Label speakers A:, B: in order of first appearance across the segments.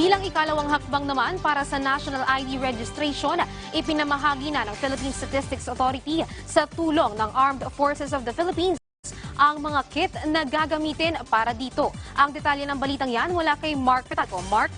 A: Bilang ikalawang hakbang naman para sa National ID Registration, ipinamahagi na ng Philippine Statistics Authority sa tulong ng Armed Forces of the Philippines ang mga kit na gagamitin para dito. Ang detalye ng balitang yan mula kay Mark Petalco. Mark?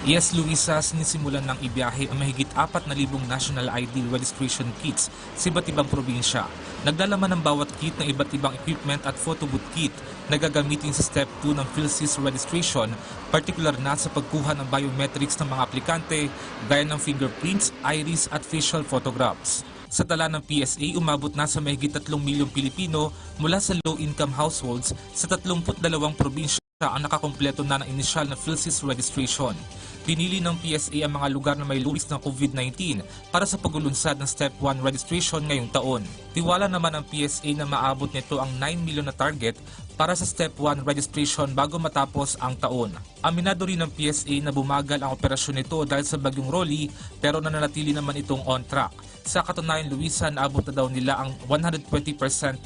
B: Yes, Luisa, sinisimulan ng ibiyahe ang mahigit 4,000 National ID Registration Kits sa iba't ibang probinsya. Naglalaman ng bawat kit ng iba't ibang equipment at photo booth kit na gagamitin sa Step 2 ng PhilSys registration, partikular na sa pagkuha ng biometrics ng mga aplikante gaya ng fingerprints, iris at facial photographs. Sa tala ng PSA, umabot na sa mahigit 3 milyong Pilipino mula sa low-income households sa 32 probinsya ang nakakompleto na ng inisyal na PhilSys registration. Pinili ng PSA ang mga lugar na may low risk ng COVID-19 para sa paglulunsad ng Step 1 registration ngayong taon. Tiwala naman ng PSA na maabot nito ang 9 million na target para sa Step 1 registration bago matapos ang taon. Aminado rin ng PSA na bumagal ang operasyon nito dahil sa bagyong Rolly, pero nananatili naman itong on track. Sa katunayan, Luisa, naabot na daw nila ang 120%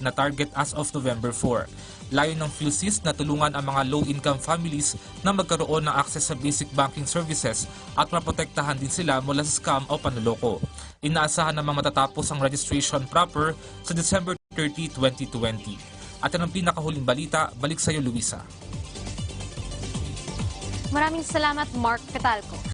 B: na target as of November 4. Layo ng PhilSys na tulungan ang mga low-income families na magkaroon ng access sa basic banking services at maprotektahan din sila mula sa scam o panloloko. Inaasahan namang matatapos ang registration proper sa December 30, 2020. At ang pinakahuling balita, balik sa iyo, Luisa.
A: Maraming salamat, Mark Petalco.